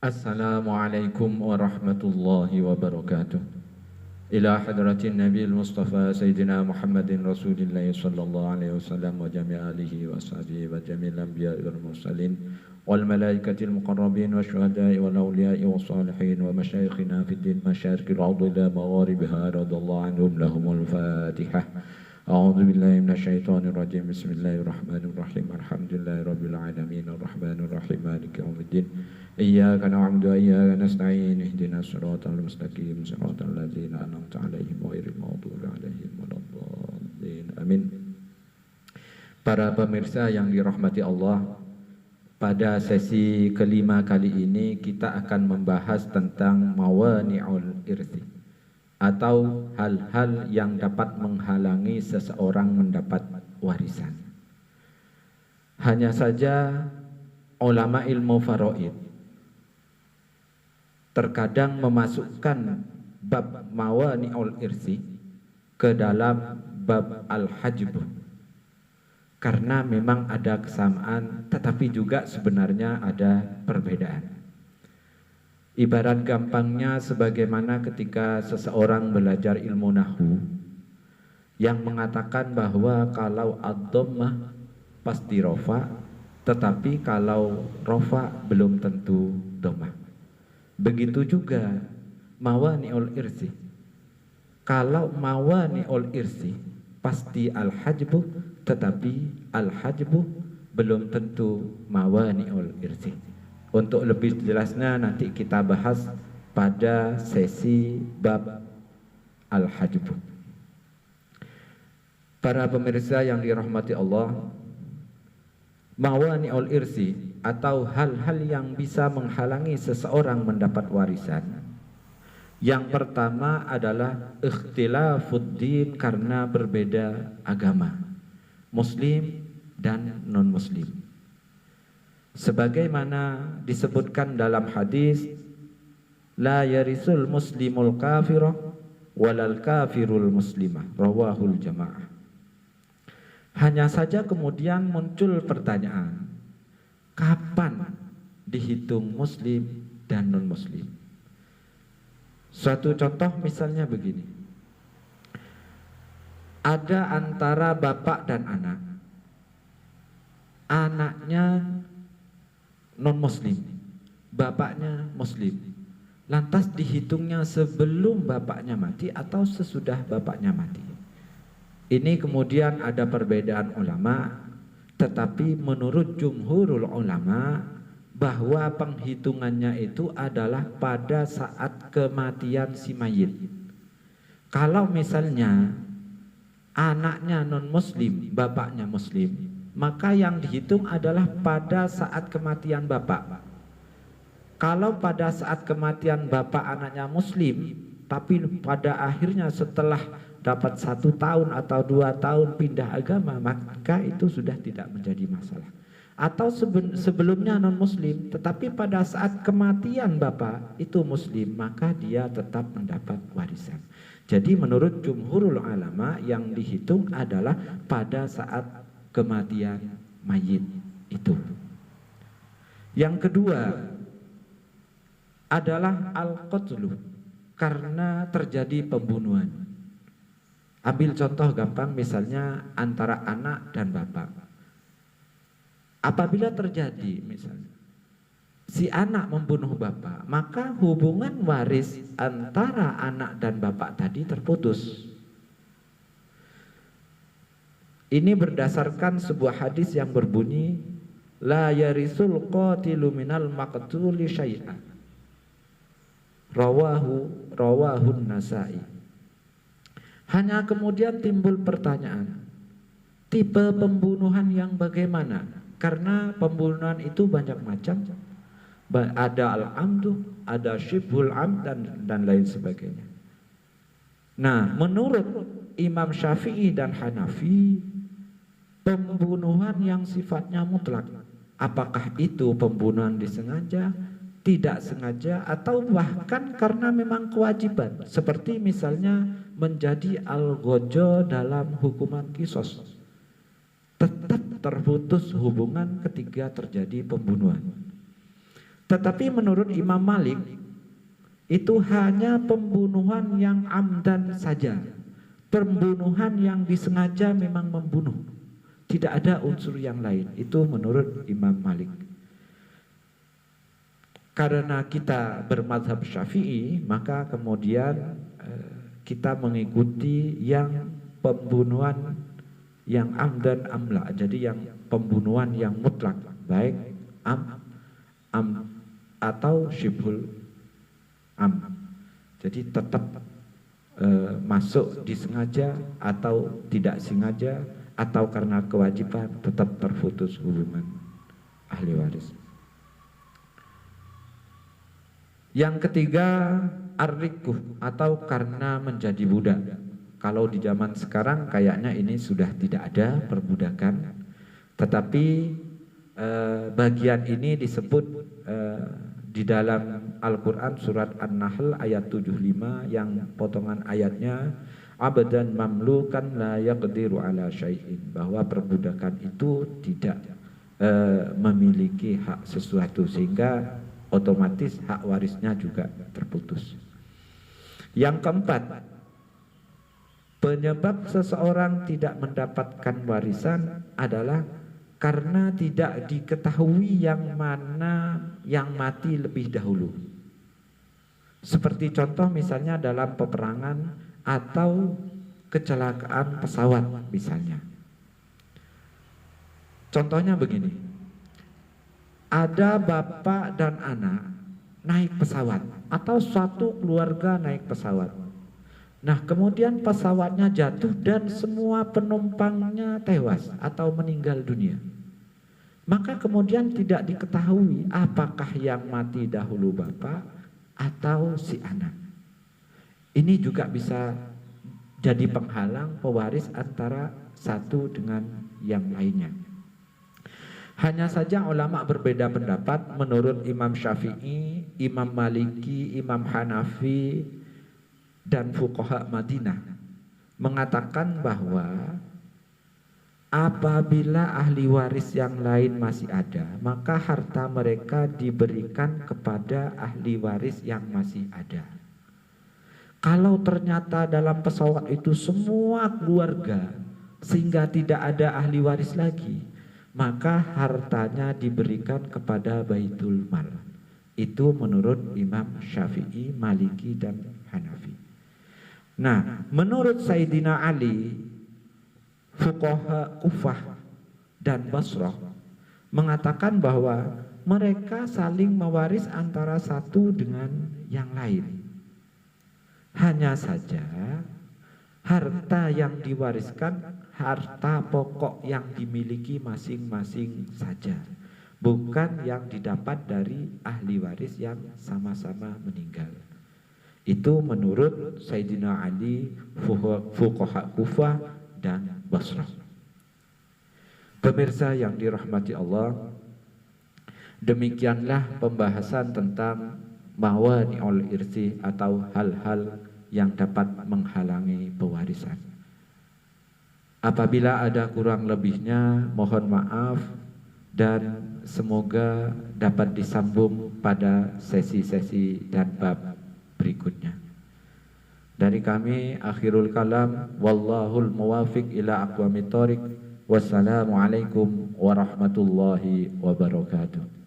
Assalamualaikum warahmatullahi wabarakatuh. Ila hadratin Nabi Mustafa Sayyidina Muhammadin Rasulillah sallallahu alaihi wasallam wa jami' alihi wa sahbihi wa jami'il anbiya'i wal mursalin wal malaikatil muqarrabin wa syuhada'i wal awliya'i was salihin wa masyayikhina fid din masyariqil ardi ila magharibiha radallahu anhum lahumul fatihah. A'udzu billahi minasyaitonir rajim. Bismillahirrahmanirrahim. Alhamdulillahirabbil alamin arrahmanir rahim maliki yaumiddin. Iyyaka na'budu wa iyyaka nasta'in. Ihdinas siratal mustaqim siratal ladzina an'amta 'alaihim ghairil maghdubi 'alaihim waladdallin. Amin. Para pemirsa yang dirahmati Allah, pada sesi kelima kali ini kita akan membahas tentang mawani'ul irthi, atau hal-hal yang dapat menghalangi seseorang mendapat warisan. Hanya saja ulama ilmu faraid terkadang memasukkan bab mawani'ul irthi ke dalam bab al-hajb, karena memang ada kesamaan tetapi juga sebenarnya ada perbedaan. Ibarat gampangnya sebagaimana ketika seseorang belajar ilmu nahwu yang mengatakan bahwa kalau ad-dhammah pasti rofa, tetapi kalau rofa belum tentu dhammah. Begitu juga mawani'ul irsi. Kalau mawani'ul irsi pasti al-hajbu, tetapi al-hajbu belum tentu mawani'ul irsi. Untuk lebih jelasnya nanti kita bahas pada sesi bab al-hajb. Para pemirsa yang dirahmati Allah, mawani'ul irsi atau hal-hal yang bisa menghalangi seseorang mendapat warisan. Yang pertama adalah ikhtilafuddin, karena berbeda agama, muslim dan non-muslim. Sebagaimana disebutkan dalam hadis, la yarisul muslimul kafirah walal kafirul muslimah, rawahul jamaah. Hanya saja kemudian muncul pertanyaan, kapan dihitung muslim dan non muslim? Suatu contoh misalnya begini, ada antara bapak dan anak, anaknya non-muslim, bapaknya muslim. Lantas dihitungnya sebelum bapaknya mati atau sesudah bapaknya mati? Ini kemudian ada perbedaan ulama, tetapi menurut jumhurul ulama bahwa penghitungannya itu adalah pada saat kematian si mayit. Kalau misalnya anaknya non-muslim, bapaknya muslim, maka yang dihitung adalah pada saat kematian bapak. Kalau pada saat kematian bapak anaknya muslim, tapi pada akhirnya setelah dapat 1 tahun atau 2 tahun pindah agama, maka itu sudah tidak menjadi masalah. Atau sebelumnya non muslim, tetapi pada saat kematian bapak itu muslim, maka dia tetap mendapat warisan. Jadi menurut jumhurul ulama yang dihitung adalah pada saat kematian mayit itu. Yang kedua adalah al-qatlu, karena terjadi pembunuhan. Ambil contoh gampang, misalnya antara anak dan bapak. Apabila terjadi misalnya si anak membunuh bapak, maka hubungan waris antara anak dan bapak tadi terputus. Ini berdasarkan sebuah hadis yang berbunyi, la yarisul qatilu minal maqtuli syai'an, rawahun Nasa'i. Hanya kemudian timbul pertanyaan, tipe pembunuhan yang bagaimana? Karena pembunuhan itu banyak macam, ada al-amdu, ada syibhul amd, dan lain sebagainya. Nah, menurut Imam Syafi'i dan Hanafi, pembunuhan yang sifatnya mutlak, apakah itu pembunuhan disengaja tidak sengaja, atau bahkan karena memang kewajiban, seperti misalnya menjadi algojo dalam hukuman kisos, tetap terputus hubungan ketika terjadi pembunuhan. Tetapi menurut Imam Malik itu hanya pembunuhan yang amdan saja, pembunuhan yang disengaja memang membunuh, tidak ada unsur yang lain. Itu menurut Imam Malik. Karena kita bermadzhab Syafi'i, maka kemudian kita mengikuti yang pembunuhan yang amdan amla, jadi yang pembunuhan yang mutlak, baik am atau syibhul am. Jadi tetap masuk disengaja atau tidak sengaja, atau karena kewajiban, tetap terputus hubungan ahli waris. Yang ketiga, ar-rikuh, atau karena menjadi budak. Kalau di zaman sekarang kayaknya ini sudah tidak ada perbudakan, tetapi bagian ini disebut di dalam Al-Quran surat An-Nahl ayat 75, yang potongan ayatnya abdan mamlukan la yaqdiru ala syai'in, bahwa perbudakan itu tidak memiliki hak sesuatu, sehingga otomatis hak warisnya juga terputus. Yang keempat, penyebab seseorang tidak mendapatkan warisan adalah karena tidak diketahui yang mana yang mati lebih dahulu. Seperti contoh misalnya dalam peperangan atau kecelakaan pesawat misalnya. Contohnya begini. Ada bapak dan anak naik pesawat, atau suatu keluarga naik pesawat. Nah, kemudian pesawatnya jatuh dan semua penumpangnya tewas atau meninggal dunia. Maka kemudian tidak diketahui apakah yang mati dahulu bapak atau si anak. Ini juga bisa jadi penghalang pewaris antara satu dengan yang lainnya. Hanya saja ulama berbeda pendapat. Menurut Imam Syafi'i, Imam Maliki, Imam Hanafi, dan fuqaha Madinah mengatakan bahwa apabila ahli waris yang lain masih ada, maka harta mereka diberikan kepada ahli waris yang masih ada. Kalau ternyata dalam pesawat itu semua keluarga sehingga tidak ada ahli waris lagi, maka hartanya diberikan kepada Baitul Mal. Itu menurut Imam Syafi'i, Maliki, dan Hanafi. Nah, menurut Sayyidina Ali, fuqaha Kufah dan Basrah mengatakan bahwa mereka saling mewaris antara satu dengan yang lain. Hanya saja harta yang diwariskan harta pokok yang dimiliki masing-masing saja, bukan yang didapat dari ahli waris yang sama-sama meninggal. Itu menurut Sayyidina Ali, fuqaha Kufah dan Basrah. Pemirsa yang dirahmati Allah, demikianlah pembahasan tentang mawani'ul irsi, atau hal-hal yang dapat menghalangi pewarisan. Apabila ada kurang lebihnya, mohon maaf, dan semoga dapat disambung pada sesi-sesi dan bab berikutnya. Dari kami akhirul kalam, wallahul muwafiq ila aqwamit thoriq. Wassalamualaikum warahmatullahi wabarakatuh.